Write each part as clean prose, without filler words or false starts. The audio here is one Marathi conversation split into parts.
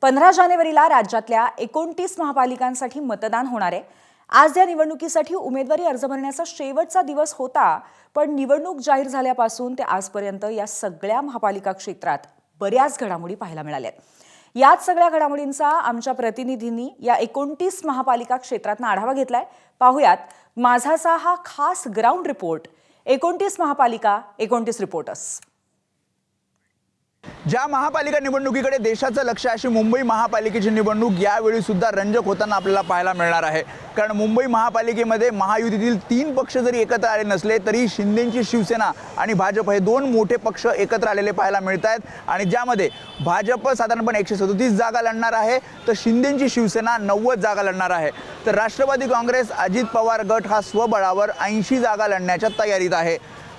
15 जानेवारीला राज्यातल्या 29 महापालिकांसाठी मतदान होणार आहे। आज या निवडणुकीसाठी उमेदवारी अर्ज भरण्याचा शेवटचा दिवस होता, पण निवडणूक जाहीर झाल्यापासून ते आजपर्यंत या सगळ्या महापालिका क्षेत्रात बऱ्याच घडामोडी पाहायला मिळाल्या। याच सगळ्या घडामोडींचा आमच्या प्रतिनिधींनी या 29 महापालिका क्षेत्रातून आढावा घेतलाय। पाहूयात माझाचा हा खास ग्राउंड रिपोर्ट। 29 महापालिका 29 रिपोर्टर्स। ज्या महापालिका निवडणुकीकडे देशाचं लक्ष अशी मुंबई महापालिकेची निवडणूक यावेळी सुद्धा रंजक होताना आपल्याला पाहायला मिळणार आहे। कारण मुंबई महापालिकेमध्ये महायुतीतील 3 पक्ष जरी एकत्र आले नसले तरी शिंदेची शिवसेना आणि भाजप हे 2 मोठे पक्ष एकत्र आलेले पाहायला मिळतात आणि ज्यामध्ये भाजप साधारणपणे 137 जागा लढणार आहे तर शिंदेची शिवसेना 90 जागा लढणार आहे। तर राष्ट्रवादी काँग्रेस अजित पवार गट हा स्वबळावर 80 जागा लढण्याच्या तयारीत आहे।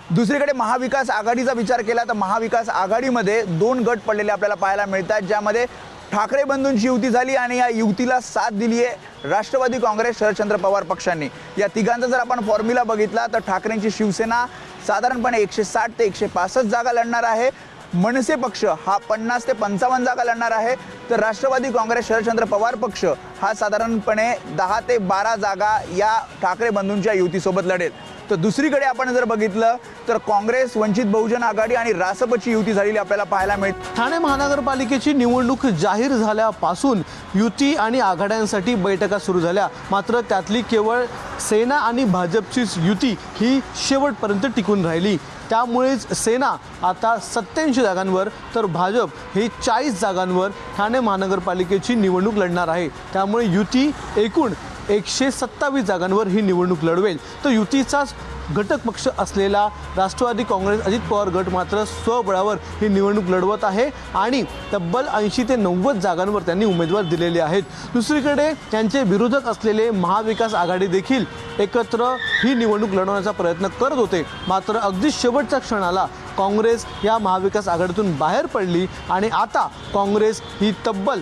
दुसरीकडे महाविकास आघाडीचा विचार केला तर महाविकास आघाडीमध्ये 2 गट पडलेले आपल्याला पाहायला मिळतात, ज्यामध्ये ठाकरे बंधूंची युती झाली आणि या युतीला साथ दिली आहे राष्ट्रवादी काँग्रेस शरदचंद्र पवार पक्षांनी। या तिघांचा जर आपण फॉर्म्युला बघितला तर ठाकरेंची शिवसेना साधारणपणे 160 ते 165 जागा लढणार आहे। मनसे पक्ष हा 50 ते 55 जागा लढणार आहे तर राष्ट्रवादी काँग्रेस शरदचंद्र पवार पक्ष हा साधारणपणे 10 ते 12 जागा या ठाकरे बंधूंच्या युतीसोबत लढेल। तर दुसरीकडे आपण जर बघितलं तर काँग्रेस, वंचित बहुजन आघाडी आणि रासपची युती झालेली आपल्याला पाहायला मिळते। ठाणे महानगरपालिकेची निवडणूक जाहीर झाल्यापासून युती आणि आघाड्यांसाठी बैठका सुरू झाल्या, मात्र त्यातली केवळ सेना आणि भाजपचीच युती ही शेवटपर्यंत टिकून राहिली। त्यामुळेच सेना आता 87 जागांवर तर भाजप हे 40 जागांवर ठाणे महानगरपालिकेची निवडणूक लढणार आहे। त्यामुळे युती एकूण 127 जागांवर ही निवडणूक लढवेल। तर युतीचाच घटक पक्ष असलेला राष्ट्रवादी काँग्रेस अजित पवार गट मात्र स्वबळावर ही निवडणूक लढवत आहे आणि तब्बल 80 ते 90 जागांवर त्यांनी उमेदवार दिलेले आहेत। दुसरीकडे त्यांचे विरोधक असलेले महाविकास आघाडी देखील एकत्र ही निवडणूक लढवण्याचा प्रयत्न करत होते, मात्र अगदी शेवटच्या क्षणाला काँग्रेस या महाविकास आघाडीतून बाहेर पडली आणि आता काँग्रेस ही तब्बल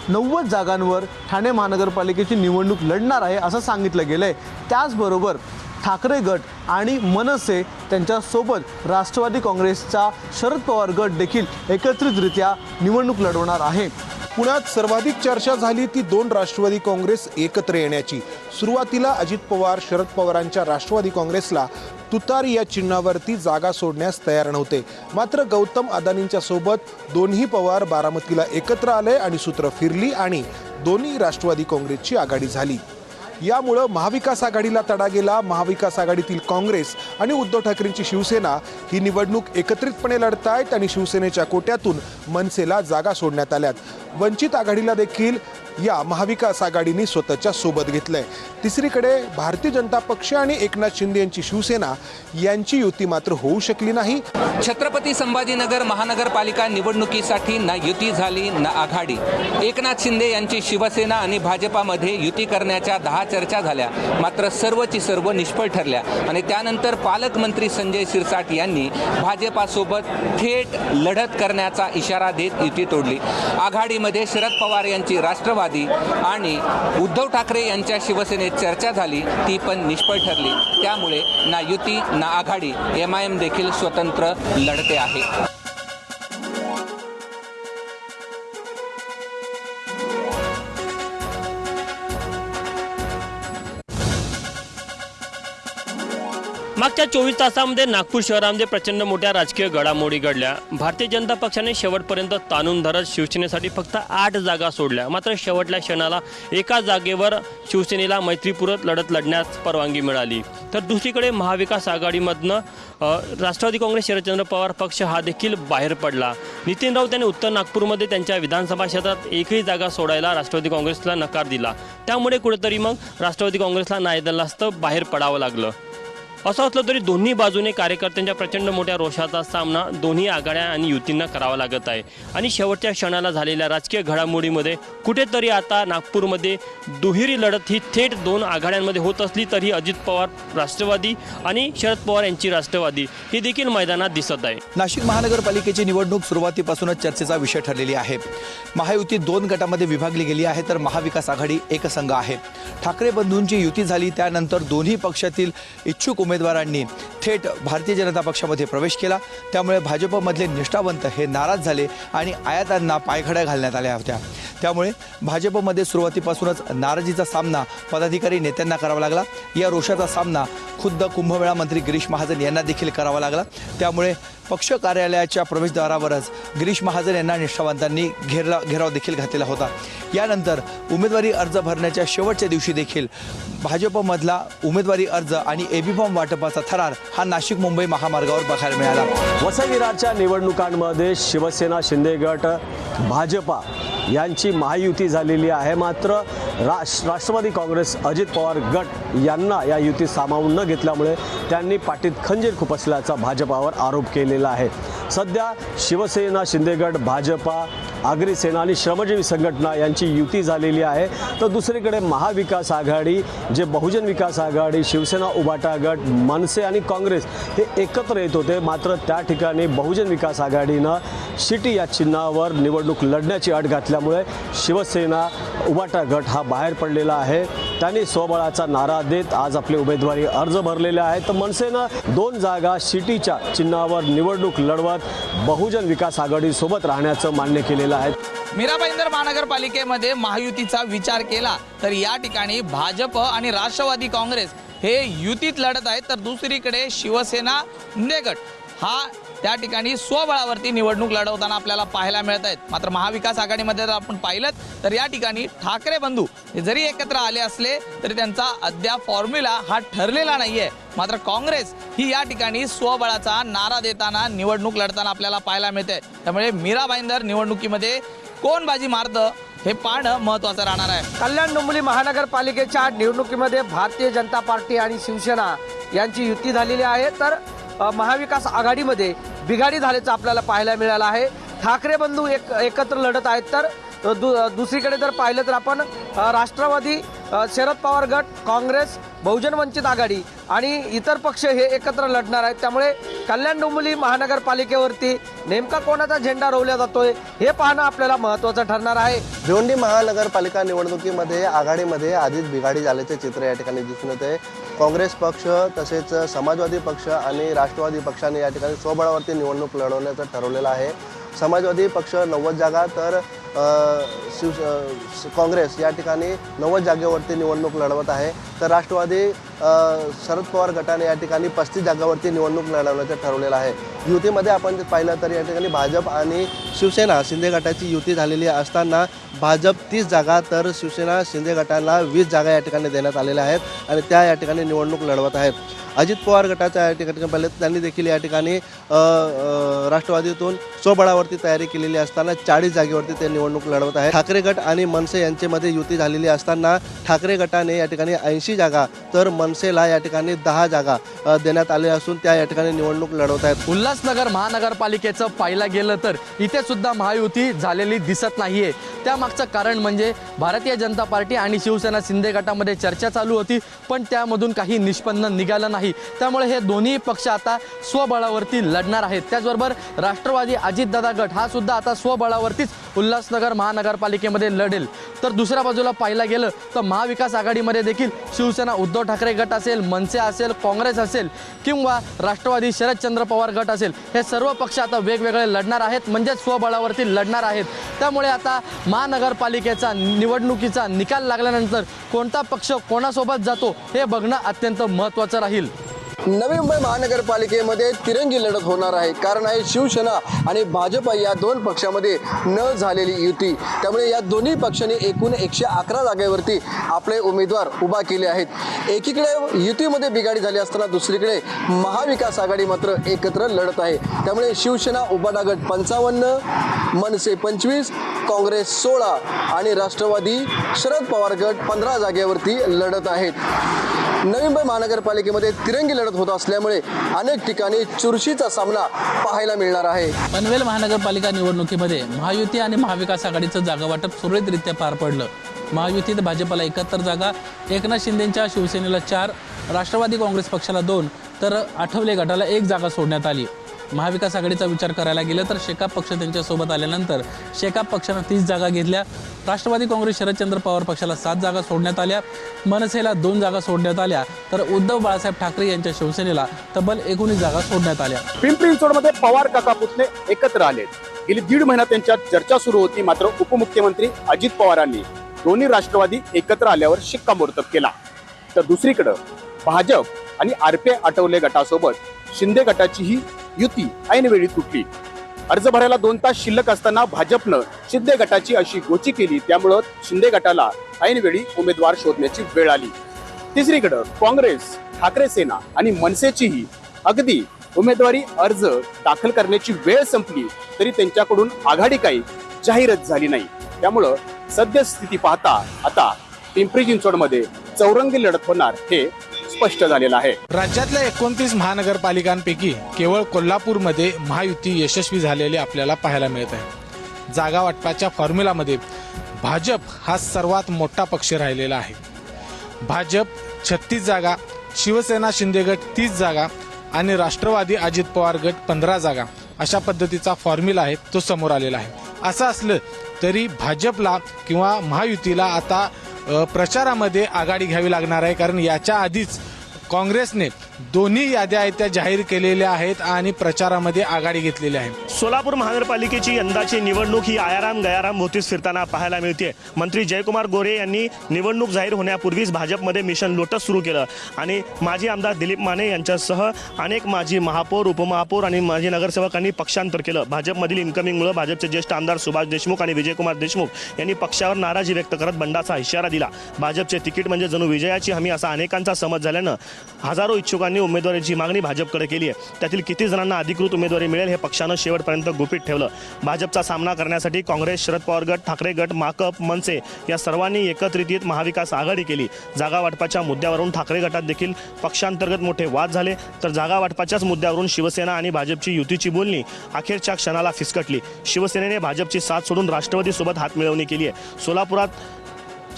90 जागांवर ठाणे महानगरपालिकेची निवडणूक लढणार आहे असं सांगितलं गेलंय। त्याचबरोबर ठाकरे गट आणि मनसे त्यांच्यासोबत राष्ट्रवादी काँग्रेसचा शरद पवार गट देखील एकत्रितरित्या निवडणूक लढवणार आहे। पुण्यात सर्वाधिक चर्चा झाली ती 2 राष्ट्रवादी काँग्रेस एकत्र येण्याची। सुरुवातीला अजित पवार शरद पवारांच्या राष्ट्रवादी काँग्रेसला तुतारी या चिन्हावरती जागा सोडण्यास तयार नव्हते, मात्र गौतम अदानींच्या सोबत दोन्ही पवार बारामतीला एकत्र आले आणि सूत्र फिरली आणि दोन्ही राष्ट्रवादी काँग्रेसची आघाडी झाली। यामुळे महाविकास आघाडीला तडा गेला। महाविकास आघाडीतील काँग्रेस आणि उद्धव ठाकरेंची शिवसेना ही निवडणूक एकत्रितपणे लढतायत आणि शिवसेनेच्या कोट्यातून मनसेला जागा सोडण्यात आल्यात। वंचित आघाडीला देखील या महाविकास आघाडीने स्वतःच्या सोबत घेतलंय। तिसरीकडे भारतीय जनता पक्ष आणि एकनाथ शिंदे यांची शिवसेना यांची युती मात्र होऊ शकली नाही। छत्रपती संभाजीनगर महानगरपालिका निवडणुकीसाठी ना युती झाली ना आघाडी। एकनाथ शिंदे यांची शिवसेना आणि भाजपामध्ये युती करण्याच्या 10 चर्चा झाल्या, मात्र सर्वची सर्व निष्फळ ठरल्या आणि त्यानंतर पालकमंत्री संजय शिरसाट यांनी भाजपासोबत थेट लढत करण्याचा इशारा देत युती तोडली। आघाडीमध्ये शरद पवार यांची राष्ट्रवादी आणि उद्धव ठाकरे यांच्या शिवसेनेत चर्चा झाली, ती पण निष्फळ ठरली। त्यामुळे ना युती ना आघाडी, MIM देखील स्वतंत्र लढते आहे। मागच्या 24 तासांमध्ये नागपूर शहरामध्ये प्रचंड मोठ्या राजकीय घडामोडी घडल्या। भारतीय जनता पक्षाने शेवटपर्यंत ताणून धरत शिवसेनेसाठी फक्त 8 जागा सोडल्या, मात्र शेवटल्या क्षणाला एका जागेवर शिवसेनेला मैत्रीपूर्वक लढत लढण्यास परवानगी मिळाली। तर दुसरीकडे महाविकास आघाडीमधनं राष्ट्रवादी काँग्रेस शरदचंद्र पवार पक्ष हा देखील बाहेर पडला। नितीन राऊत यांनी उत्तर नागपूरमध्ये त्यांच्या विधानसभा क्षेत्रात एकही जागा सोडायला राष्ट्रवादी काँग्रेसला नकार दिला। त्यामुळे कुठेतरी मग राष्ट्रवादी काँग्रेसला नाईलाजास्तव बाहेर पडावं लागलं। असं असलं तरी दोन्ही बाजूने कार्यकर्त्यांच्या प्रचंड मोठ्या रोषाचा सामना दोन्ही आघाड्या आणि युतींना करावा लागत आहे आणि शेवटच्या क्षणाला झालेल्या राजकीय घडामोडीमध्ये कुठेतरी आता नागपूरमध्ये दुहेरी लढत ही थेट 2 आघाड्यांमध्ये होत असली तरी अजित पवार राष्ट्रवादी आणि शरद पवार यांची राष्ट्रवादी ही देखील मैदानात दिसत आहे। नाशिक महानगरपालिकेची निवडणूक सुरुवातीपासूनच चर्चेचा विषय ठरलेली आहे। महायुती 2 गटामध्ये विभागली गेली आहे तर महाविकास आघाडी एकसंघ आहे। ठाकरे बंधूंची युती झाली त्यानंतर दोन्ही पक्षातील इच्छुक उमेदवारांनी थेट भारतीय जनता पक्षामध्ये प्रवेश केला। त्यामुळे भाजपमधले निष्ठावंत हे नाराज झाले आणि आयातांना पायघड्या घालण्यात आल्या होत्या। त्यामुळे भाजपमध्ये सुरुवातीपासूनच नाराजीचा सामना पदाधिकारी नेत्यांना करावा लागला। या रोषाचा सामना खुद्द कुंभमेळा मंत्री गिरीश महाजन यांना देखील करावा लागला। त्यामुळे पक्ष कार्यालयाच्या प्रवेशद्वारावरच गिरीश महाजन यांना निष्ठावंतांनी घेराव देखील घातलेला होता। यानंतर उमेदवारी अर्ज भरण्याच्या शेवटच्या दिवशी देखील भाजपमधला उमेदवारी अर्ज आणि एबी फॉर्म वाटपाचा थरार हा नाशिक मुंबई महामार्गावर बघायला मिळाला। वसईविरारच्या निवडणुकांमध्ये शिवसेना शिंदे गट भाजपा यांची महायुती झालेली आहे। मात्र राष्ट्रवादी काँग्रेस अजित पवार गट यांना या युतीत सामावून न घेतल्यामुळे त्यांनी पाठीत खंजीर खुपसल्याचा भाजपावर आरोप केलेला आहे। सध्या शिवसेना शिंदे गट भाजपा आगरी सेना आणि श्रमजीवी संघटना यांची युती झालेली आहे। तर दुसरीकडे महाविकास आघाडी जे बहुजन विकास आघाडी शिवसेना उभाटा गट मनसे आणि काँग्रेस हे एकत्र येत होते। मात्र त्या ठिकाणी बहुजन विकास आघाडीनं शिटी या चिन्हावर निवडणूक लढण्याची अट घातल्यामुळे शिवसेना उभाटा गट हा बाहेर पडलेला आहे। त्यांनी स्वबळाचा नारा देत आज आपले उमेदवारी अर्ज भरलेले आहेत। तर मनसेनं 2 जागा शिटीच्या चिन्हावर निवडणूक लढवत बहुजन विकास आघाडीसोबत राहण्याचं मान्य केलेलं आहे। मीरा भाईंदर महानगरपालिकेमध्ये महायुतीचा विचार केला तर या ठिकाणी भाजप आणि राष्ट्रवादी काँग्रेस हे युतीत लढत आहेत। तर दुसरीकडे शिवसेना शिंदे गट हा त्या ठिकाणी स्वबळावरती निवडणूक लढवताना आपल्याला पाहायला मिळत आहेत। मात्र महाविकास आघाडीमध्ये जर आपण पाहिलं तर या ठिकाणी ठाकरे बंधू हे जरी एकत्र आले असले तरी त्यांचा अद्याप फॉर्म्युला हा ठरलेला नाहीये। मात्र काँग्रेस ही या ठिकाणी स्वबळाचा नारा देताना निवडणूक लढताना आपल्याला पाहायला मिळते। त्यामुळे मीरा भाईंदर निवडणुकीमध्ये कोण बाजी मारतं हे पाहणं महत्त्वाचं राहणार आहे। कल्याण डोंबिवली महानगरपालिकेच्या निवडणुकीमध्ये भारतीय जनता पार्टी आणि शिवसेना यांची युती झालेली आहे। तर महाविकास आघाडीमध्ये बिघाडी झाल्याचं आपल्याला पाहायला मिळालं आहे। ठाकरे बंधू एकत्र लढत आहेत। तर दुसरीकडे जर पाहिलं तर आपण राष्ट्रवादी शरद पवार गट काँग्रेस बहुजन वंचित आघाडी आणि इतर पक्ष हे एकत्र लढणार आहेत। त्यामुळे कल्याण डोंबिवली महानगरपालिकेवरती नेमका कोणाचा झेंडा रोवला जातोय हे पाहणं आपल्याला महत्त्वाचं ठरणार आहे। भिवंडी महानगरपालिका निवडणुकीमध्ये आघाडीमध्ये आधीच बिघाडी झाल्याचे चित्र या ठिकाणी दिसून येते। काँग्रेस पक्ष तसेच समाजवादी पक्ष आणि राष्ट्रवादी पक्षाने या ठिकाणी स्वबळावरती निवडणूक लढवण्याचं ठरवलेलं आहे। समाजवादी पक्ष 90 जागा तर काँग्रेस या ठिकाणी 90 जागेवरती निवडणूक लढवत आहे। तर राष्ट्रवादी शरद पवार गटाने या ठिकाणी 35 जागावरती निवडणूक लढवण्याचं ठरवलेलं आहे। युतीमध्ये आपण पाहिलं तर या ठिकाणी भाजप आणि शिवसेना शिंदे गटाची युती झालेली असताना भाजप 30 जागा तर शिवसेना शिंदे गटाला 20 जागा या ठिकाणी देण्यात आलेल्या आहेत आणि त्या या ठिकाणी निवडणूक लढवत आहेत। अजित पवार गटाच्या या ठिकाणी पाहिलं त्यांनी देखील या ठिकाणी राष्ट्रवादीतून स्वबळावरती तयारी केलेली असताना 40 जागेवरती ते निवडणूक लढवत आहे। ठाकरे गट आणि मनसे यांच्यामध्ये युती झालेली असताना ठाकरे गटाने या ठिकाणी 80 जागा तर मनसेला या ठिकाणी 10 जागा देण्यात आल्या असून त्या या ठिकाणी निवडणूक लढवत आहेत। उल्हासनगर महानगरपालिकेचं पाहिलं गेलं तर इथे सुद्धा महायुती झालेली दिसत नाहीये। त्यामागचं कारण म्हणजे भारतीय जनता पार्टी आणि शिवसेना शिंदे गटामध्ये चर्चा चालू होती पण त्यामधून काही निष्पन्न निघालं नाही। त्यामुळे हे दोन्ही पक्ष आता स्वबळावरती लढणार आहेत। त्याचबरोबर राष्ट्रवादी अजितदादा गट हा सुद्धा आता स्वबळावरतीच उल्हासनगर महानगरपालिकेमध्ये लढेल। तर दुसऱ्या बाजूला पाहिलं गेलं तर महाविकास आघाडीमध्ये देखील शिवसेना उद्धव ठाकरे गट असेल मनसे असेल काँग्रेस असेल किंवा राष्ट्रवादी शरदचंद्र पवार गट असेल हे सर्व पक्ष आता वेगवेगळे लढणार आहेत म्हणजे स्वबळावरती लढणार आहेत। त्यामुळे आता महानगरपालिकेचा निवडणुकीचा निकाल लागल्यानंतर कोणता पक्ष कोणासोबत जातो हे बघणं अत्यंत महत्त्वाचं राहील। नवी मुंबई महानगरपालिकेमध्ये तिरंगी लढत होणार आहे। कारण आहे शिवसेना आणि भाजपा या 2 पक्षामध्ये न झालेली युती। त्यामुळे या दोन्ही पक्षांनी एकूण 111 जागेवरती आपले उमेदवार उभा केले आहेत। एकीकडे युतीमध्ये बिघाडी झाली असताना दुसरीकडे महाविकास आघाडी मात्र एकत्र लढत आहे। त्यामुळे शिवसेना उभाटा गट 55 मनसे 25 काँग्रेस 16 आणि राष्ट्रवादी शरद पवार गट 15 जागेवरती लढत आहेत। नवी मुंबई महानगरपालिकेमध्ये तिरंगी लढत होत असल्यामुळे अनेक ठिकाणी चुरशीचा सामना पाहायला मिळणार आहे। पनवेल महानगरपालिका निवडणुकीमध्ये महायुती आणि महाविकास आघाडीचं जागा वाटप सुरळीतरित्या पार पडलं। महायुतीत भाजपला 71 जागा, एकनाथ शिंदेंच्या शिवसेनेला 4, राष्ट्रवादी काँग्रेस पक्षाला 2 तर आठवले गटाला 1 जागा सोडण्यात आली। महाविकास आघाडीचा विचार करायला गेलं तर शेकाप पक्ष त्यांच्यासोबत आल्यानंतर शेकाप पक्षानं 30 जागा घेतल्या राष्ट्रवादी काँग्रेस शरदचंद्र पवार पक्षाला 7 जागा सोडण्यात आल्या, मनसेला 2 जागा सोडण्यात आल्या, तर उद्धव बाळासाहेब ठाकरे यांच्या शिवसेनेला तब्बल 19 जागा सोडण्यात आल्या. पिंपरी चिंचवडमध्ये पवार काका पुतणे एकत्र आले. गेली 1.5 महिना त्यांच्यात चर्चा सुरू होती, मात्र उपमुख्यमंत्री अजित पवारांनी दोन्ही राष्ट्रवादी एकत्र आल्यावर शिक्कामोर्तब केला. तर दुसरीकडे भाजप आणि आरपीआय आठवले गटासोबत शिंदे गटाची ही युती ऐनवेळी तुटली. अर्ज भरायला 2 तास शिल्लक असताना भाजपनं शिंदे गटाची अशी गोची केली, त्यामुळं शिंदे गटाला ऐनवेळी उमेदवार शोधण्याची वेळ आली. तिसरीकडे काँग्रेस, ठाकरे सेना आणि मनसेचीही अगदी उमेदवारी अर्ज दाखल करण्याची वेळ संपली तरी त्यांच्याकडून आघाडी काही जाहीरच झाली नाही. त्यामुळं सद्यस्थिती पाहता आता पिंपरी चिंचवडमध्ये चौरंगी लढत होणार हे स्पष्ट झालेलं आहे. राज्यातल्या 29 महानगरपालिकांपैकी केवळ कोल्हापूरमध्ये महायुती यशस्वी झालेली आपल्याला पाहायला मिळत आहे. जागा वाटपाच्या फॉर्म्युलामध्ये भाजप हा सर्वात मोठा पक्ष राहिलेला आहे. भाजप 36 जागा, शिवसेना शिंदे गट 30 जागा आणि राष्ट्रवादी अजित पवार गट 15 जागा अशा पद्धतीचा फॉर्म्युला आहे तो समोर आलेला आहे. असं असलं तरी भाजपला किंवा महायुतीला आता प्रचारामध्ये आघाडी घ्यावी लागणार आहे, कारण याच्या आधीच काँग्रेसने दोन्ही याद्या आहेत त्या जाहीर केलेल्या आहेत आणि प्रचारामध्ये आघाडी घेतलेली आहे. सोलापूर महानगरपालिकेची यंदाची निवडणूक ही आयाराम गयाराम भोवतीच फिरताना पाहायला मिळते. मंत्री जयकुमार गोरे यांनी निवडणूक जाहीर होण्यापूर्वीच भाजपमध्ये मिशन लोटस सुरू केलं आणि माजी आमदार दिलीप माने यांच्यासह अनेक माजी महापौर, उपमहापौर आणि माजी नगरसेवकांनी पक्षांतर केलं. भाजपमधील इन्कमिंगमुळे भाजपचे ज्येष्ठ आमदार सुभाष देशमुख आणि विजयकुमार देशमुख यांनी पक्षावर नाराजी व्यक्त करत बंडाचा इशारा दिला. भाजपचे तिकीट म्हणजे जणू विजयाची हमी असा अनेकांचा समज झाल्यानं हजारो इच्छुकांनी उमेदवारीची मागणी भाजपकडे केली आहे. त्यातील किती जणांना अधिकृत उमेदवारी मिळेल हे पक्षानं शेवटपर्यंत गुपित ठेवलं. भाजपचा सामना करण्यासाठी काँग्रेस, शरद पवार गट, ठाकरे गट, माकप, मनसे या सर्वांनी एकत्रित येत महाविकास आघाडी केली. जागा वाटपाच्या मुद्द्यावरून ठाकरे गटात देखील पक्षांतर्गत मोठे वाद झाले, तर जागा वाटपाच्याच मुद्द्यावरून शिवसेना आणि भाजपची युतीची बोलणी अखेरच्या क्षणाला फिसकटली. शिवसेनेने भाजपची साथ सोडून राष्ट्रवादीसोबत हातमिळवणी केली आहे. सोलापुरात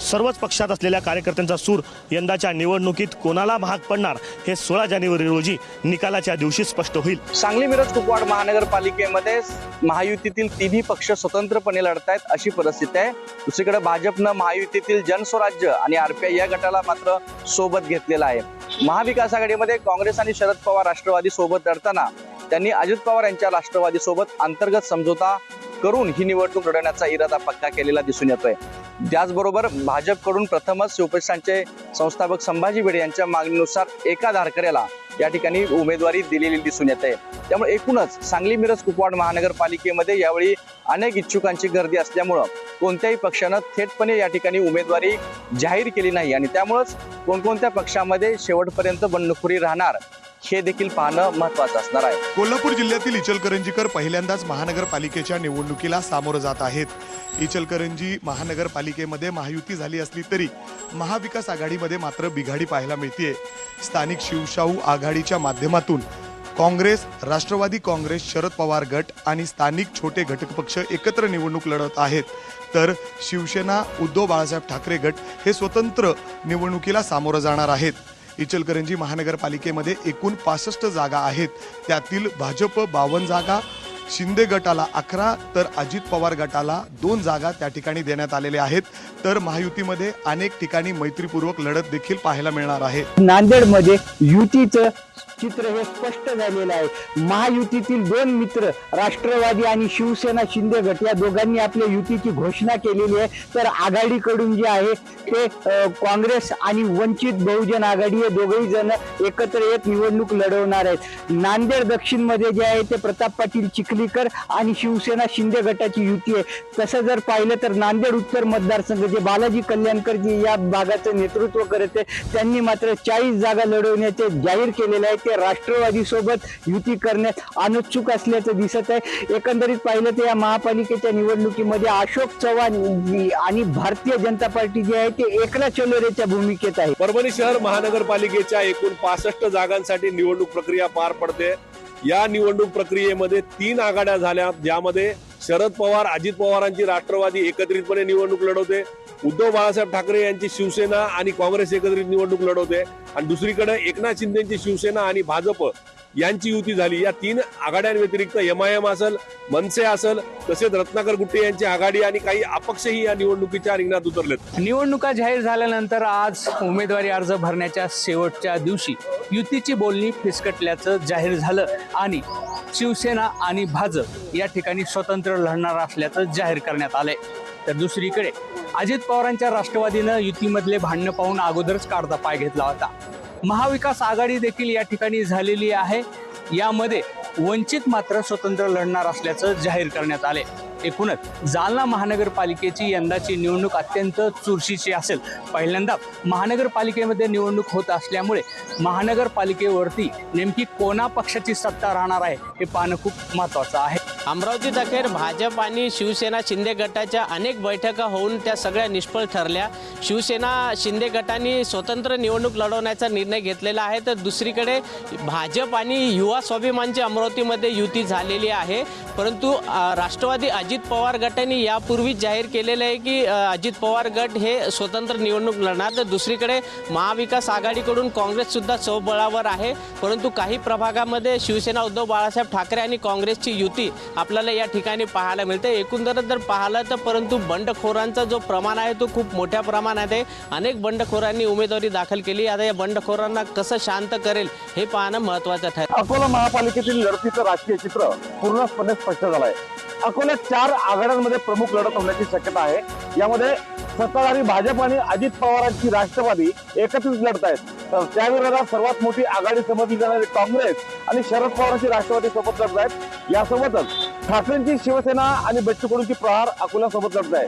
सर्वच पक्षात असलेल्या कार्यकर्त्यांचा सूर यंदाच्या निवडणुकीत कोणाला भाग पडणार हे 16 जानेवारी रोजी निकालाच्या दिवशी स्पष्ट होईल. सांगली मिरज कुपवाड महानगरपालिकेमध्ये महायुतीतील तिन्ही पक्ष स्वतंत्रपणे लढत आहेत अशी परिस्थिती आहे. दुसरीकडे भाजपनं महायुतीतील जनस्वराज्य आणि आरपीआय या गटाला मात्र सोबत घेतलेला आहे. महाविकास आघाडीमध्ये काँग्रेस आणि शरद पवार राष्ट्रवादी सोबत लढताना त्यांनी अजित पवार यांच्या राष्ट्रवादी सोबत अंतर्गत समझोता करून ही निवडणूक लढवण्याचा इरादा पक्का केलेला दिसून येतोय. त्याचबरोबर भाजपकडून प्रथमच शिवसेनेचे संस्थापक संभाजी भिडे यांच्या मागणीनुसार एका धारकऱ्याला या ठिकाणी उमेदवारी दिलेली दिसून येते. त्यामुळे एकूणच सांगली मिरज कुपवाड महानगरपालिकेमध्ये यावेळी अनेक इच्छुकांची गर्दी असल्यामुळं कोणत्याही पक्षानं थेटपणे या ठिकाणी उमेदवारी जाहीर केली नाही आणि त्यामुळेच कोणकोणत्या पक्षामध्ये शेवटपर्यंत बंडखोरी राहणार हे देखील पाहणं महत्त्वाचं असणार आहे. कोल्हापूर जिल्ह्यातील इचलकरंजीकर पहिल्यांदाच महानगरपालिकेच्या निवडणुकीला सामोरं जात आहेत. इचलकरंजी महानगरपालिकेमध्ये महायुती झाली असली तरी महाविकास आघाडीमध्ये मात्र बिघाडी पाहायला मिळते. स्थानिक शिवशाहू आघाडीच्या माध्यमातून काँग्रेस, राष्ट्रवादी काँग्रेस, शरद पवार गट आणि स्थानिक छोटे घटक पक्ष एकत्र निवडणूक लढत आहेत, तर शिवसेना, उद्धव बाळासाहेब ठाकरे गट हे स्वतंत्र निवडणुकीला सामोरं जाणार आहेत. इचलकरंजी महानगरपालिकेमध्ये एकूण 65 जागा आहेत. त्यातील भाजप 52 जागा, शिंदे गटाला 11 तर अजित पवार गटाला 2 जागा त्या ठिकाणी देण्यात आलेल्या आहेत. तर महायुतीमध्ये अनेक ठिकाणी मैत्रीपूर्वक लढत देखील पाहायला मिळणार आहे. नांदेडमध्ये युतीचं चित्र हे स्पष्ट झालेलं आहे. महायुतीतील 2 मित्र राष्ट्रवादी आणि शिवसेना शिंदे गट या दोघांनी आपल्या युतीची घोषणा केलेली आहे. तर आघाडीकडून जे आहे ते काँग्रेस आणि वंचित बहुजन आघाडी हे दोघेही जण एकत्र येत निवडणूक लढवणार आहेत. नांदेड दक्षिण मध्ये जे आहे ते प्रताप पाटील चिखलीकर आणि शिवसेना शिंदे गटाची युती आहे. तसं जर पाहिलं तर नांदेड उत्तर मतदारसंघ जे बालाजी कल्याणकर जी या भागाचं नेतृत्व करत आहे त्यांनी मात्र 40 जागा लढवण्याचे जाहीर केलेले आहे. ते राष्ट्रवादी सोबत युती करण्यास अनुत्सुक असल्याचं दिसत आहे. एकंदरीत पाहिलं तर या महापालिकेच्या निवडणुकीमध्ये अशोक चव्हाण आणि भारतीय जनता पार्टी जी आहे ते एकला चलोरेच्या भूमिकेत आहे. परभणी शहर महानगरपालिकेच्या एकूण 65 जागांसाठी निवडणूक प्रक्रिया पार पडते. या निवडणूक प्रक्रियेमध्ये 3 आघाड्या झाल्या, ज्यामध्ये शरद पवार, अजित पवारांची राष्ट्रवादी एकत्रितपणे निवडणूक लढवते, उद्धव बाळासाहेब ठाकरे यांची शिवसेना आणि काँग्रेस एकत्रित निवडणूक लढवते आणि दुसरीकडे एकनाथ शिंदेची शिवसेना आणि भाजप यांची युती झाली. या 3 आघाड्यांव्यतिरिक्त MIM असेल, मनसे असेल, तसेच रत्नाकर गुट्टे यांची आघाडी आणि काही अपक्षही या निवडणुकीच्या रिंगणात उतरलेत. निवडणुका जाहीर झाल्यानंतर आज उमेदवारी अर्ज भरण्याच्या शेवटच्या दिवशी युतीची बोलणी फिसकटल्याचं जाहीर झालं आणि शिवसेना आणि भाजप या ठिकाणी स्वतंत्र लढणार असल्याचं जाहीर करण्यात आलंय. तर दुसरीकडे अजित पवारांच्या राष्ट्रवादीनं युतीमधले भांडणं पाहून अगोदरच काढता पाय घेतला होता. महाविकास आघाडी देखील या ठिकाणी झालेली आहे. यामध्ये वंचित मात्र स्वतंत्र लढणार असल्याचं जाहीर करण्यात आले. एकूणच जालना महानगरपालिकेची यंदाची निवडणूक अत्यंत चुरशीची असेल. पहिल्यांदा महानगरपालिकेमध्ये निवडणूक होत असल्यामुळे महानगरपालिकेवरती नेमकी कोणा पक्षाची सत्ता राहणार आहे हे पाहणं खूप महत्त्वाचं आहे. अमरावतीत अखेर भाजप आणि शिवसेना शिंदे गटाच्या अनेक बैठका होऊन त्या सगळ्या निष्फळ ठरल्या. शिवसेना शिंदे गटाने स्वतंत्र निवडणूक लढवण्याचा निर्णय घेतलेला आहे, तर दुसरीकडे भाजप आणि युवा स्वाभिमानची अमरावतीमध्ये युती झालेली आहे. परंतु राष्ट्रवादी अजित पवार गटाने यापूर्वी जाहीर केलेलं आहे की अजित पवार गट हे स्वतंत्र निवडणूक लढणार. तर दुसरीकडे महाविकास आघाडीकडून काँग्रेससुद्धा स्वबळावर आहे. परंतु काही प्रभागामध्ये शिवसेना उद्धव बाळासाहेब ठाकरे आणि काँग्रेसची युती आपल्याला या ठिकाणी पाहायला मिळते. एकंदरच जर पाहिलं तर परंतु बंडखोरांचा जो प्रमाण आहे तो खूप मोठ्या प्रमाणात आहे. अनेक बंडखोरांनी उमेदवारी दाखल केली. आता या बंडखोरांना कसं शांत करेल हे पाहणं महत्त्वाचं ठरेल. अकोला महापालिकेतील लढतीचं राजकीय चित्र पूर्णपणे स्पष्ट झालं आहे. अकोल्यात 4 आघाड्यांमध्ये प्रमुख लढत होण्याची शक्यता आहे. यामध्ये सत्ताधारी भाजप आणि अजित पवारांची राष्ट्रवादी एकत्रित लढत आहेत. तर त्याविरोधात सर्वात मोठी आघाडी समजली जाणारी काँग्रेस आणि शरद पवारांची राष्ट्रवादी सोबत लढत आहेत. यासोबतच ठाकरेंची शिवसेना आणि बच्चू कडूंची प्रहार अकोल्यासोबत लढत आहे.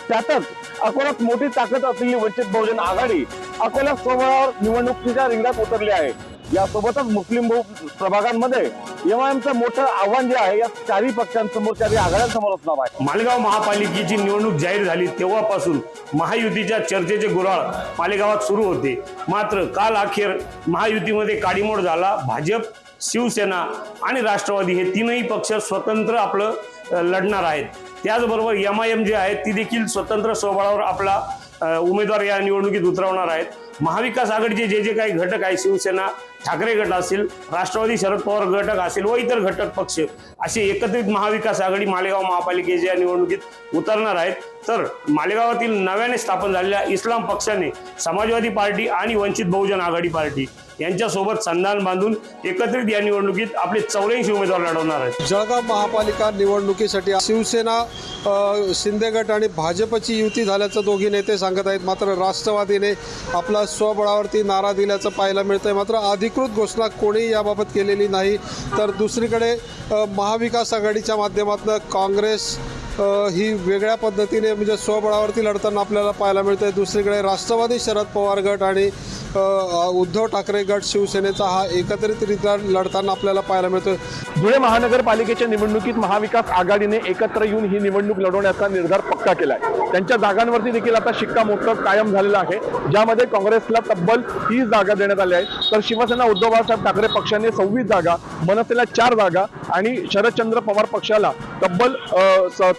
त्यातच अकोल्यात मोठी ताकद असलेली वंचित बहुजन आघाडी अकोला स्वबळावर निवडणुकीच्या रिंगणात उतरली आहे. यासोबतच मुस्लिम बहु प्रभागांमध्ये MIMचं मोठं आव्हान जे आहे या 4 पक्षांसमोर 4 आघाड्यांसमोर असणार आहे. मालेगाव महापालिकेची निवडणूक जाहीर झाली तेव्हापासून महायुतीच्या चर्चेचे गुऱ्हाळ मालेगावात सुरू होते. मात्र काल अखेर महायुतीमध्ये काडीमोड झाला. भाजप, शिवसेना आणि राष्ट्रवादी हे 3ही पक्ष स्वतंत्र आपलं लढणार आहेत. त्याचबरोबर MIM जे आहे ती देखील स्वतंत्र स्वबळावर आपला उमेदवार या निवडणुकीत उतरवणार आहेत. महाविकास आघाडीचे जे काही घटक आहे, शिवसेना ठाकरे गट असेल, राष्ट्रवादी शरद पवार घटक असेल व इतर घटक पक्ष असे एकत्रित महाविकास आघाडी मालेगाव महापालिकेच्या निवडणुकीत उतरणार आहेत. तर मालेगावातील नव्याने स्थापन झालेल्या इस्लाम पक्षाने समाजवादी पार्टी आणि वंचित बहुजन आघाडी पार्टी यांच्यासोबत संधान बांधून एकत्रित या निवडणुकीत आपले 84 उमेदवार लढवणार आहेत. जळगाव महापालिका निवडणुकीसाठी शिवसेना शिंदे गट आणि भाजपची युती झाल्याचं दोघी नेते सांगत आहेत. मात्र राष्ट्रवादीने आपला स्वबळावरती नारा दिल्याचं पाहायला मिळतंय. मात्र अधिकृत घोषणा कोणी याबाबत केलेली नाही. तर दुसरीकडे महाविकास आघाडीच्या माध्यमातून काँग्रेस ही वेगळ्या पद्धतीने म्हणजे स्वबळावरती लढताना आपल्याला पाहायला मिळते. दुसरीकडे राष्ट्रवादी शरद पवार गट आणि उद्धव ठाकरे गट शिवसेनेचा हा एकत्रितरित्या लढताना आपल्याला पाहायला मिळतो. धुळे महानगरपालिकेच्या निवडणुकीत महाविकास आघाडीने एकत्र येऊन ही निवडणूक लढवण्याचा निर्धार पक्का केलाय. त्यांच्या जागांवरती देखील आता शिक्कामोर्तब कायम झालेला आहे, ज्यामध्ये काँग्रेसला तब्बल 30 जागा देण्यात आल्या आहेत. तर शिवसेना उद्धव बाळासाहेब ठाकरे पक्षाने 26 जागा, मनसेला 4 जागा आणि शरदचंद्र पवार पक्षाला तब्बल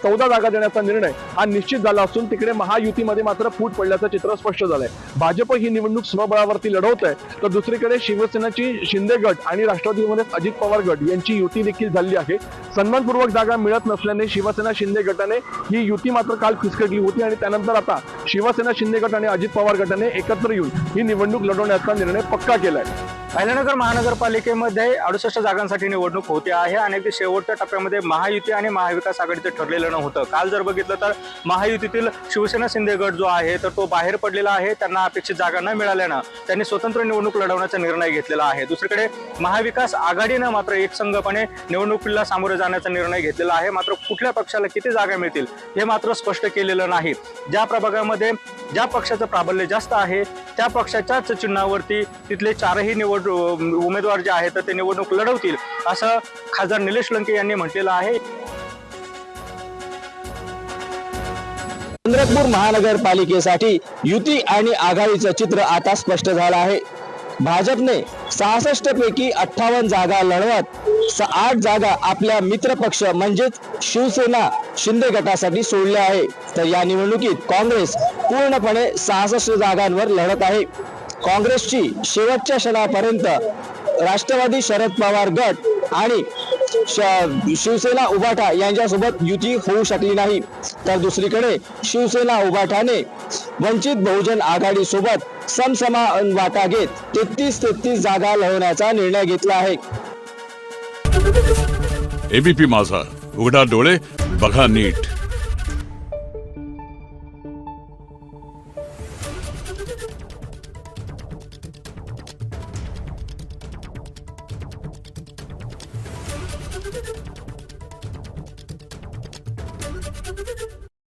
14 जागा देण्याचा निर्णय हा निश्चित झाला असून तिकडे महायुतीमध्ये मात्र फूट पडल्याचं चित्र स्पष्ट झालंय. भाजप ही निवडणूक स्वबळावरती लढवत आहे. तर दुसरीकडे शिवसेनेची शिंदे गट आणि राष्ट्रवादीमध्ये अजित पवार गट यांची युती देखील झाली आहे. सन्मानपूर्वक जागा मिळत नसल्याने शिवसेना शिंदे गटाने ही युती मात्र काल फिसकटली होती आणि त्यानंतर आता शिवसेना शिंदे गट आणि अजित पवार गटाने एकत्र येऊन ही निवडणूक लढवण्याचा निर्णय पक्का केलाय. अहिल्यानगर महानगरपालिकेमध्ये 68 जागांसाठी निवडणूक होते आहे आणि अगदी शेवटच्या टप्प्यामध्ये महायुती आणि महाविकास आघाडीचं ठरलेलं नव्हतं. काल जर बघितलं तर महायुतीतील शिवसेना शिंदे गट जो आहे तर तो बाहेर पडलेला आहे. त्यांना अपेक्षित जागा न मिळाल्यानं त्यांनी स्वतंत्र निवडणूक लढवण्याचा निर्णय घेतलेला आहे. दुसरीकडे महाविकास आघाडीनं मात्र एकसंघपणे निवडणुकीला सामोरे जाण्याचा निर्णय घेतलेला आहे. मात्र कुठल्या पक्षाला किती जागा मिळतील हे मात्र स्पष्ट केलेलं नाही. ज्या प्रभागामध्ये ज्या पक्षाचं प्राबल्य जास्त आहे त्या पक्षाच्याच चिन्हावरती तिथले 4ही उमेदवार जे आहेत तर ते निवडणूक लढवतील असं खासदार निलेश लंके यांनी म्हटलेलं आहे. चंद्रपूर महानगरपालिकेसाठी युती आणि आघाडीचं चित्र आता स्पष्ट झालं आहे. भाजपने 66 पैकी 58 जागा लढवत 8 जागा आपल्या मित्रपक्ष म्हणजेच शिवसेना शिंदे गटासाठी सोडल्या आहे. तर या निवडणुकीत काँग्रेस पूर्णपणे 66 जागांवर लढत आहे. काँग्रेसची शेवटच्या क्षणापर्यंत राष्ट्रवादी शरद पवार गट आणि शिवसेना उभाटा यांच्यासोबत युती होऊ शकली नाही, तर दुसरीकडे शिवसेना उभाटाने वंचित बहुजन आघाडी सोबत समसमान वाटा घेत 33 जागा लढवण्याचा निर्णय घेतला आहे. एबीपी माझा, उघडा डोळे बघा नीट.